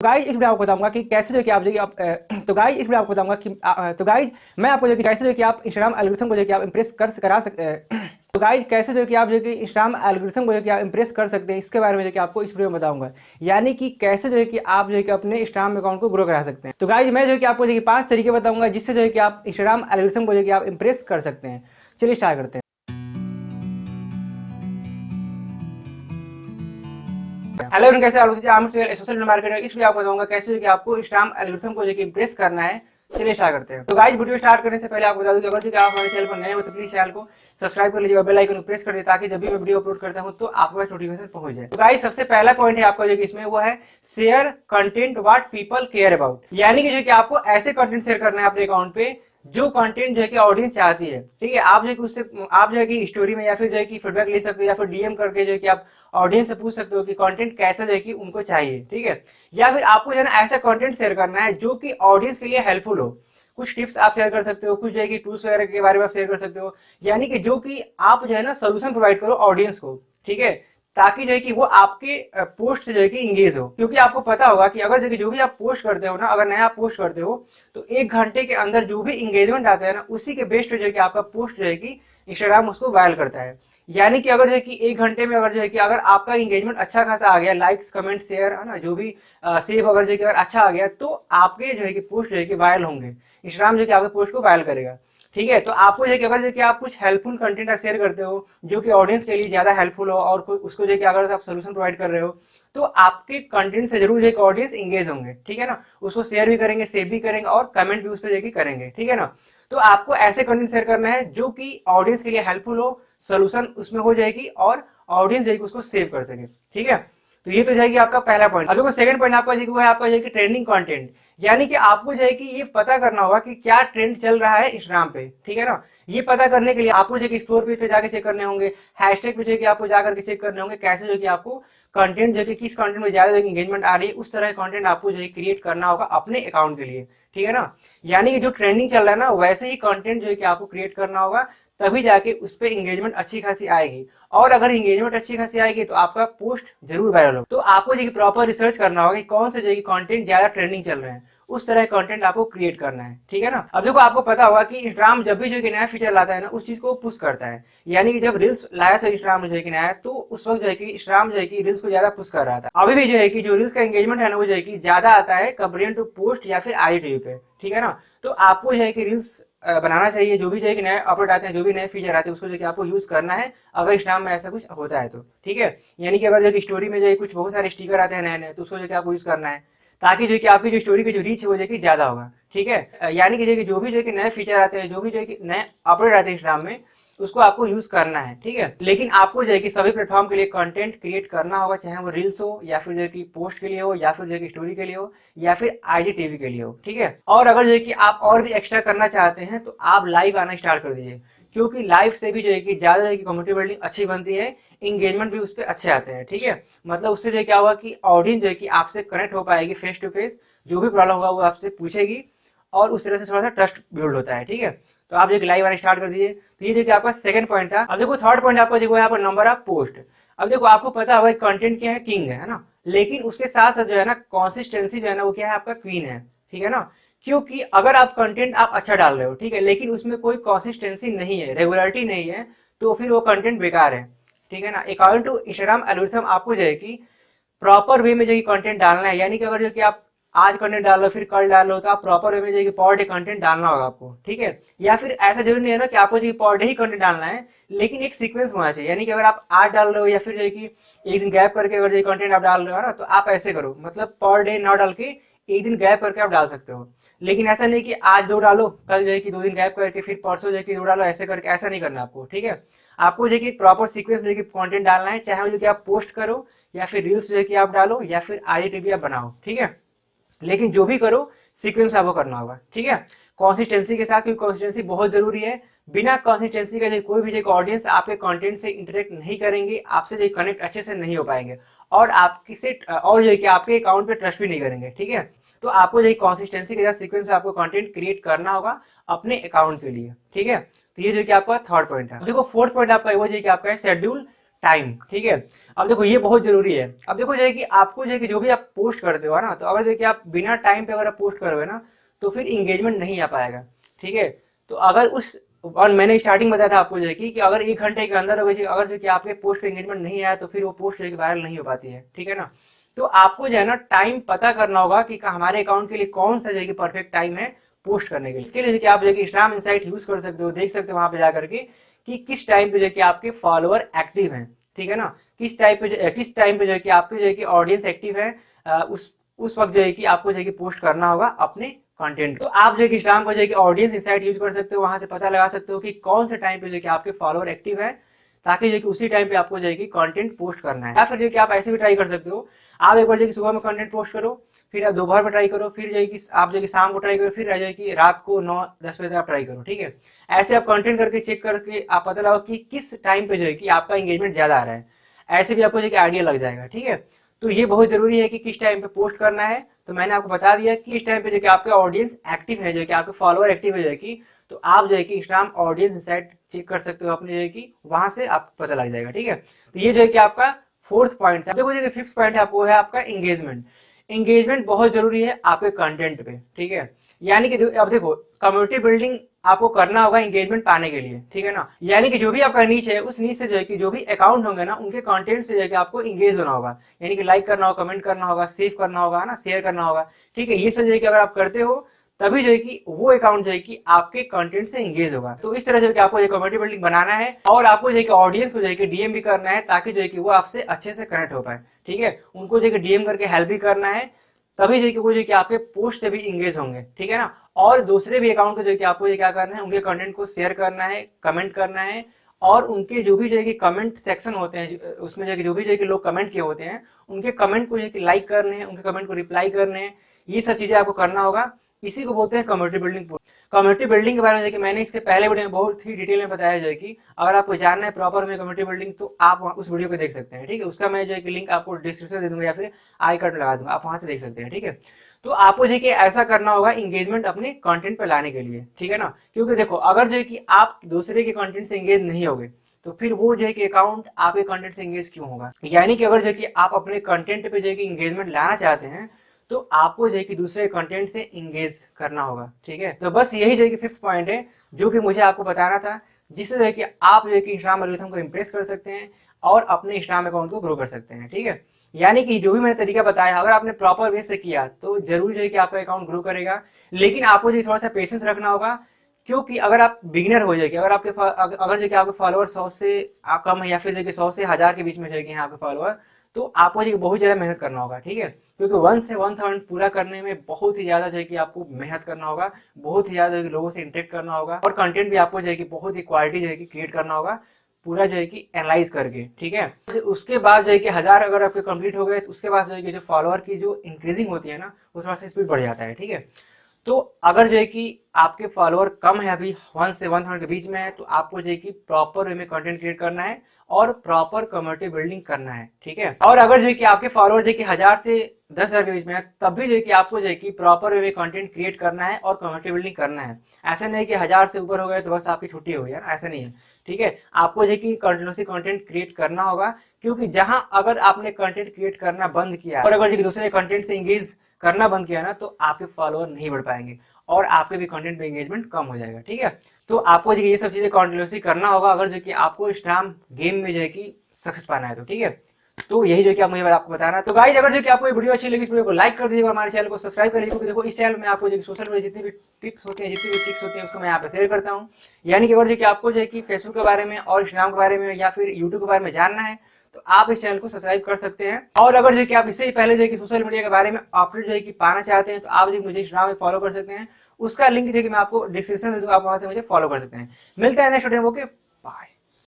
Guys इस video आपको बताऊंगा कि कैसे जो कि आप जो कि तो गाइज इस वीडियो आपको बताऊंगा कि तो गाइज मैं आपको जो कि कैसे जो कि आप इंस्टाग्राम एल्गोरिथम को जो कि आप इंप्रेस कर करा सकते तो गाइज कैसे जो कि आप जो कि इंस्टाग्राम एल्गोरिथम को जो कि आप इंप्रेस कर सकते हैं, इसके बारे में जो कि आपको इस वीडियो में बताऊंगा। यानी कि कैसे जो है कि आप जो है कि अपने इंस्टाग्राम अकाउंट को ग्रो करा सकते हैं। तो गाइज मैं जो कि आपको जो कि 5 तरीके बताऊंगा जिससे जो है कि आप इंस्टाग्राम एल्गोरिथम को जो कि आप इंप्रेस कर सकते हैं। चलिए स्टार्ट करते हैं। हेलो एवरीवन, कैसे आप सोशल मार्केटर। इस वीडियो आपको बताऊंगा कैसे जो कि आपको इंस्टाग्राम एल्गोरिथम को जो कि इंप्रेस करना है। चलिए स्टार्ट करते हैं। तो गाइस वीडियो स्टार्ट करने से पहले आपको बता दूं कि अगर जो कि आप हमारे चैनल पर नए हो तो प्लीज चैनल को सब्सक्राइब कर लीजिए और बेल आइकन को प्रेस कर दीजिए ताकि जब भी मैं वीडियो अपलोड करता हूं तो आपको नोटिफिकेशन पहुंच जाए। तो गाइस सबसे पहला पॉइंट है आपका जो कि इसमें वो है share content what people care about. यानी कि जो कि आपको ऐसे कंटेंट शेयर करना है अपने अकाउंट पे जो कंटेंट जो है कि ऑडियंस चाहती है। ठीक है, आप जो है कि उससे आप जो है कि स्टोरी में या फिर जो है कि फीडबैक ले सकते हो या फिर डीएम करके जो है कि आप ऑडियंस से पूछ सकते हो कि कंटेंट कैसा जो है कि उनको चाहिए। ठीक है, या फिर आपको जो है ना ऐसा कंटेंट शेयर करना है जो कि ऑडियंस के लिए हेल्पफुल हो। कुछ टिप्स आप शेयर कर सकते हो, कुछ जो है कि टूल्स वगैरह के बारे में आप शेयर कर सकते हो। यानी कि जो कि आप जो है ना सोल्यूशन प्रोवाइड करो ऑडियंस को। ठीक है, ताकि जो है कि वो आपके पोस्ट से जो है कि इंगेज हो। क्योंकि आपको पता होगा कि अगर जो भी आप पोस्ट करते हो ना, अगर नया पोस्ट करते हो तो 1 घंटे के अंदर जो भी इंगेजमेंट आता है ना, उसी के बेस्ट जो है कि आपका पोस्ट जो है कि इंस्टाग्राम उसको वायरल करता है। यानी कि अगर जो है कि 1 घंटे में अगर जो है कि अगर आपका इंगेजमेंट अच्छा खासा आ गया, लाइक्स कमेंट शेयर है ना, जो भी सेव अगर जो है कि अगर अच्छा आ गया तो आपके जो है कि पोस्ट जो है कि वायरल होंगे। इंस्टाग्राम जो है कि आपके पोस्ट को वायरल करेगा। ठीक है, तो आपको जो है कि अगर जो है कि आप कुछ हेल्पफुल कंटेंट शेयर करते हो जो कि ऑडियंस के लिए ज्यादा हेल्पफुल हो और उसको जो है कि अगर आप सोल्यूशन प्रोवाइड कर रहे हो तो आपके कंटेंट से जरूर जो है कि ऑडियंस इंगेज होंगे। ठीक है ना, उसको शेयर भी करेंगे, सेव भी करेंगे और कमेंट भी उस पर जो है कि करेंगे। ठीक है ना, तो आपको ऐसे कंटेंट शेयर करना है जो कि ऑडियंस के लिए हेल्पफुल हो, सोल्यूशन उसमें हो जाएगी और ऑडियंस जाएगी उसको सेव कर सके। ठीक है, तो ये तो जाएगी आपका पहला पॉइंट। अब देखो सेकंड पॉइंट आपका वो है आपका जाएगी ट्रेंडिंग कंटेंट। यानी कि आपको जो है कि ये पता करना होगा कि क्या ट्रेंड चल रहा है इंस्टाग्राम पे। ठीक है ना, ये पता करने के लिए आपको जो कि स्टोर पेज पे जाके चेक करने होंगे, हैशटैग पे जो कि आपको जाकर के चेक करने होंगे कैसे जो कि आपको कंटेंट जो कि किस कंटेंट में ज्यादा एंगेजमेंट आ रही है, उस तरह का कंटेंट आपको जो है क्रिएट करना होगा अपने अकाउंट के लिए। ठीक है ना, यानी कि जो ट्रेंडिंग चल रहा है ना वैसे ही कंटेंट जो है कि आपको क्रिएट करना होगा, तभी जाके उस पर इंगेजमेंट अच्छी खासी आएगी। और अगर इंगेजमेंट अच्छी खासी आएगी तो आपका पोस्ट जरूर वायरल होगा। तो आपको जो प्रॉपर रिसर्च करना होगा कि कौन से जो कंटेंट ज्यादा ट्रेंडिंग चल रहे हैं, उस तरह का कंटेंट आपको क्रिएट करना है। ठीक है ना, अब देखो आपको पता होगा कि इंस्टाग्राम जब भी जो कि नया फीचर लाता है ना उस चीज को पुश करता है। यानी कि जब रील्स लाया था इंस्टाग्राम ने जो है कि नया, तो उस वक्त जो है कि इंस्टाग्राम जो है कि रील्स को ज्यादा पुश कर रहा था। अभी भी जो है कि जो रील्स का एंगेजमेंट है ना वो जो है कि ज्यादा आता है कंपेयर टू पोस्ट या फिर आईजीटीवी पे। ठीक है ना, तो आपको जो है कि रील्स बनाना चाहिए। जो भी जो है कि नए अपडेट आते हैं, जो भी नए फीचर आते हैं उसको जो कि आपको यूज करना है अगर इंस्टाग्राम में ऐसा कुछ होता है तो। ठीक है, यानी कि अगर जो कि स्टोरी में जो है कुछ बहुत सारे स्टिकर आते हैं नए नए, तो उसको जो कि आपको यूज करना है ताकि जो कि आपकी जो स्टोरी की जो रीच है वो जो कि ज्यादा होगा। ठीक है, यानी कि जो भी जो कि नए फीचर आते हैं, जो भी जो कि नए अपडेट आते हैं इंस्टाग्राम में, उसको आपको यूज करना है। ठीक है, लेकिन आपको जो है कि सभी प्लेटफॉर्म के लिए कंटेंट क्रिएट करना होगा, चाहे वो रील्स हो या फिर जो है कि पोस्ट के लिए हो या फिर जो है कि स्टोरी के लिए हो या फिर आईजीटीवी के लिए हो। ठीक है, और अगर जो है कि आप और भी एक्स्ट्रा करना चाहते हैं तो आप लाइव आना स्टार्ट कर दीजिए। क्योंकि लाइव से भी जो है कि ज्यादा जो है कि कम्युनिटी बिल्डिंग अच्छी बनती है, इंगेजमेंट भी उस पर अच्छे आते हैं। ठीक है, मतलब उससे जो क्या होगा कि ऑडियंस जो है कि आपसे कनेक्ट हो पाएगी फेस टू फेस, जो भी प्रॉब्लम होगा वो आपसे पूछेगी और उस तरह से थोड़ा सा ट्रस्ट बिल्ड होता है। ठीक है, तो आप जो लाइव आना स्टार्ट कर दीजिए। तो ये जो कि आपका सेकंड पॉइंट था। अब देखो थर्ड पॉइंट आपका देखो यहाँ पर नंबर ऑफ पोस्ट। अब देखो आपको पता होगा कंटेंट क्या है, किंग है ना, लेकिन उसके साथ साथ जो है ना कंसिस्टेंसी जो है ना वो क्या है, आपका क्वीन है। ठीक है ना, क्योंकि अगर आप कंटेंट आप अच्छा डाल रहे हो, ठीक है, लेकिन उसमें कोई कंसिस्टेंसी नहीं है, रेगुलरिटी नहीं है, तो फिर वो कंटेंट बेकार है। ठीक है ना, अकॉर्डिंग टू इंस्टाग्राम एल्गोरिथम आपको जो है कि प्रॉपर वे में जो कंटेंट डालना है। यानी कि अगर जो कि आप आज कंटेंट डाल लो फिर कल डालो, तो आप प्रॉपर वे में जो पर डे कंटेंट डालना होगा आपको। ठीक है, या फिर ऐसा जरूरी नहीं है ना कि आपको जो पर डे ही कंटेंट डालना है, लेकिन एक सीक्वेंस होना चाहिए। यानी कि अगर आप आज डाल रहे हो या फिर जो कि एक दिन गैप करके अगर जो कंटेंट आप डाल रहे हो ना, तो आप ऐसे करो, मतलब पर डे ना डाल के एक दिन गैप करके आप डाल सकते हो। लेकिन ऐसा नहीं कि आज 2 डालो, कल जो है कि 2 दिन गैप करके फिर परसों जो है कि 2 डालो, ऐसे करके ऐसा नहीं करना आपको। ठीक है, आपको जो है कि प्रॉपर सीक्वेंस जो है कि कंटेंट डालना है, चाहे जो कि आप पोस्ट करो या फिर रील्स जो है कि आप डालो या फिर आईजीटीवी आप बनाओ। ठीक है, लेकिन जो भी करो सीक्वेंस आपको करना होगा। ठीक है, कंसिस्टेंसी के साथ, क्योंकि कंसिस्टेंसी बहुत जरूरी है। बिना कंसिस्टेंसी का कोई भी ऑडियंस आपके कंटेंट से इंटरेक्ट नहीं करेंगे, आपसे जो कनेक्ट अच्छे से नहीं हो पाएंगे और आपकी से और जो है कि आपके अकाउंट पे ट्रस्ट भी नहीं करेंगे। ठीक है, तो आपको जो कंसिस्टेंसी के साथ सीक्वेंस आपको कंटेंट क्रिएट करना होगा अपने अकाउंट के लिए। ठीक है, तो ये जो कि आपका थर्ड पॉइंट था। देखो फोर्थ पॉइंट आपका वो जो कि आपका है शेड्यूल टाइम, ठीक है। अब देखो ये बहुत जरूरी है। अब देखो जो है कि आपको जो है कि जो भी आप पोस्ट करते हो ना, तो अगर देखिए आप बिना टाइम पे अगर आप पोस्ट करोगे ना, तो फिर इंगेजमेंट नहीं आ पाएगा, ठीक है। तो अगर उस, और मैंने स्टार्टिंग बताया था आपको जो है कि अगर 1 घंटे के अंदर अगर जो कि आपके पोस्ट पे एंगेजमेंट नहीं आया, तो फिर वो पोस्ट जो है कि वायरल नहीं हो पाती है, ठीक है ना। तो आपको जो है ना टाइम पता करना होगा कि हमारे अकाउंट के लिए कौन सा जो है कि परफेक्ट टाइम है पोस्ट करने के लिए। इसके लिए आप जो है कि इंस्टाग्राम इनसाइट यूज कर सकते हो, देख सकते हो वहां पे जाकर के कि किस टाइम पे जो है कि आपके फॉलोअर एक्टिव हैं, ठीक है ना। किस टाइम पे जो है कि आपके जो है कि ऑडियंस एक्टिव है, उस वक्त जो है कि आपको जो है कि पोस्ट करना होगा अपने कंटेंट। तो आप जो है कि इंस्टाग्राम को जो है कि ऑडियंस इनसाइट यूज कर सकते हो, वहां से पता लगा सकते हो कि कौन से टाइम पे जो है कि आपके फॉलोअर एक्टिव है, ताकि जो है कि उसी टाइम पे आपको जो है कि कंटेंट पोस्ट करना है। या फिर जो है कि आप ऐसे भी ट्राई कर सकते हो, आप एक बार जो है कि सुबह में कंटेंट पोस्ट करो, फिर आप दोपहर में ट्राई करो, फिर जो है कि आप जो है कि शाम को ट्राई करो, फिर जो है कि रात को 9-10 बजे तक आप ट्राई करो, ठीक है। ऐसे आप कंटेंट करके चेक करके आप पता लगाओ कि किस टाइम पे जो है कि आपका एंगेजमेंट ज्यादा आ रहा है। ऐसे भी आपको जो है कि आइडिया लग जाएगा, ठीक है। तो ये बहुत जरूरी है कि किस टाइम पे पोस्ट करना है। तो मैंने आपको बता दिया कि इस टाइम पे जो कि आपके ऑडियंस एक्टिव है, जो कि आपके फॉलोअर एक्टिव है, जो कि तो आप जो है कि इंस्टाग्राम ऑडियंस इनसाइट चेक कर सकते हो अपने, जो है कि वहां से आपको पता लग जाएगा, ठीक है। तो ये जो है कि आपका फोर्थ पॉइंट था। देखो जो फिफ्थ पॉइंट है आपको है आपका एंगेजमेंट। एंगेजमेंट बहुत जरूरी है आपके कंटेंट पे, ठीक है। यानी कि अब देखो कम्युनिटी बिल्डिंग आपको करना होगा एंगेजमेंट पाने के लिए, ठीक है ना। यानी कि जो भी आपका नीच है, उस नीच से जो है कि जो भी अकाउंट होंगे ना, उनके कंटेंट से जो है कि आपको एंगेज होना होगा। यानी कि लाइक करना होगा, कमेंट करना होगा, सेव करना होगा ना, शेयर करना होगा, ठीक है। ये सब जो है कि अगर आप करते हो, तभी जो है कि वो अकाउंट जो है कि आपके कंटेंट से एंगेज होगा। तो इस तरह जो है कि आपको कम्युनिटी बिल्डिंग बनाना है, और आपको जो है कि ऑडियंस को जो है कि डीएम भी करना है, ताकि जो है कि वो आपसे अच्छे से कनेक्ट हो पाए, ठीक है। उनको जो है कि डीएम करके हेल्प भी करना है, तभी जो है कि वो जो है कि आपके पोस्ट से भी इंगेज होंगे, ठीक है ना। और दूसरे भी अकाउंट को जो है कि आपको क्या करना है, उनके कंटेंट को शेयर करना है, कमेंट करना है, और उनके जो भी जो है कि कमेंट सेक्शन होते हैं, उसमें जो है कि जो भी जो है कि लोग कमेंट किए होते हैं, उनके कमेंट को जो है कि लाइक करने हैं, उनके कमेंट को रिप्लाई करने हैं। ये सब चीजें आपको करना होगा। इसी को बोलते हैं कम्युनिटी बिल्डिंग। कम्युनिटी बिल्डिंग के बारे में देखिए मैंने इसके पहले वीडियो में बहुत ही डिटेल में बताया है कि अगर आपको जानना है प्रॉपर में कम्युनिटी बिल्डिंग, तो आप उस वीडियो को देख सकते हैं, ठीक है। उसका मैं जो है कि लिंक आपको डिस्क्रिप्शन दे दूंगा, या फिर आई कार्ड लगा दूंगा, आप वहां से देख सकते हैं, ठीक है। तो आपको जो है कि ऐसा करना होगा एंगेजमेंट अपने कंटेंट पे लाने के लिए, ठीक है ना। क्योंकि देखो अगर जो है कि आप दूसरे के कंटेंट से एंगेज नहीं होगे, तो फिर वो जो है कि अकाउंट आपके कंटेंट से एंगेज क्यों होगा। यानी कि अगर जो है कि आप अपने कंटेंट पे जो है कि एंगेजमेंट लाना चाहते हैं, तो आपको जो है कि दूसरे कंटेंट से इंगेज करना होगा, ठीक है। तो बस यही जो है कि फिफ्थ पॉइंट है जो कि मुझे आपको बताना था, जिससे जो है कि आप जो है कि इंस्टाग्राम एल्गोरिथम को इंप्रेस कर सकते हैं और अपने इंस्टाग्राम अकाउंट को ग्रो कर सकते हैं, ठीक है। यानी कि जो भी मैंने तरीका बताया, अगर आपने प्रॉपर वे से किया, तो जरूर जो है कि आपका अकाउंट ग्रो करेगा। लेकिन आपको जो थोड़ा सा पेशेंस रखना होगा, क्योंकि अगर आप बिगिनर हो जाएगी, अगर अगर जो कि आपके फॉलोअर 100 से कम है, या फिर जो कि 100 से 1000 के बीच में जो है कि आपके फॉलोअर, तो आपको जो बहुत ज्यादा मेहनत करना होगा, ठीक है। क्योंकि 1 से 1/3 पूरा करने में बहुत ही ज्यादा जो है कि आपको मेहनत करना होगा, बहुत ही ज्यादा लोगों से इंटरेक्ट करना होगा, और कंटेंट भी आपको जो है कि बहुत ही क्वालिटी जो है कि क्रिएट करना होगा, पूरा जो है कि एनालाइज करके, ठीक है। उसके बाद जो है कि 1000 अगर आपके कंप्लीट हो गए, तो उसके बाद जो है कि जो फॉलोअर की जो इंक्रीजिंग होती है ना, वो थोड़ा सा स्पीड बढ़ जाता है, ठीक है। तो अगर जो है कि आपके फॉलोअर कम है, अभी 1 से 1/3 के बीच में है, तो आपको जो है कि प्रॉपर वे में कंटेंट क्रिएट करना है और प्रॉपर कम्युनिटी बिल्डिंग करना है, ठीक है। और अगर जो है कि आपके फॉलोअर जो है कि 1000 से 10,000 के बीच में है, तब भी जो है कि आपको जो है कि प्रॉपर वे में कंटेंट क्रिएट करना है और कम्युनिटी बिल्डिंग करना है। ऐसे नहीं कि 1000 से ऊपर हो गए तो बस आपकी छुट्टी हो गई, ऐसे नहीं है, ठीक है। आपको जो है कि कंटिन्यूसली कंटेंट क्रिएट करना होगा, क्योंकि जहां अगर आपने कंटेंट क्रिएट करना बंद किया, और अगर दूसरे कंटेंट से इंगेज करना बंद किया ना, तो आपके फॉलोअर नहीं बढ़ पाएंगे और आपके भी कंटेंट पे एंगेजमेंट कम हो जाएगा, ठीक है। तो आपको जो ये सब चीजें कंटिन्यूसली करना होगा, अगर जो कि आपको इंस्टाग्राम गेम में जो है कि सक्सेस पाना है, तो ठीक है। तो यही जो कि मुझे आपको बताना है। तो गाइस अगर जो कि आपको ये वीडियो अच्छी लगी, इस वीडियो को लाइक कर दीजिएगा, हमारे चैनल को सब्सक्राइब कर लीजिए, क्योंकि देखो इस चैनल में आपको जो सोशल मीडिया जितनी भी टिप्स होती हैं, जितनी भी ट्रिक्स होती हैं, उसको मैं यहाँ पे शेयर करता हूँ। यानी कि अगर जो कि आपको जो है कि फेसबुक के बारे में और इंस्टाग्राम के बारे में या फिर यूट्यूब के बारे में जानना है, तो आप इस चैनल को सब्सक्राइब कर सकते हैं। और अगर जो कि आप इससे ही पहले जो है कि सोशल मीडिया के बारे में अपडेट जो है कि पाना चाहते हैं, तो आप जो मुझे इंस्टाग्राम में फॉलो कर सकते हैं। उसका लिंक देखिए मैं आपको डिस्क्रिप्शन में दूंगा, आप वहां से मुझे फॉलो कर सकते हैं। मिलते हैं नेक्स्ट वीडियो में, ओके बाय।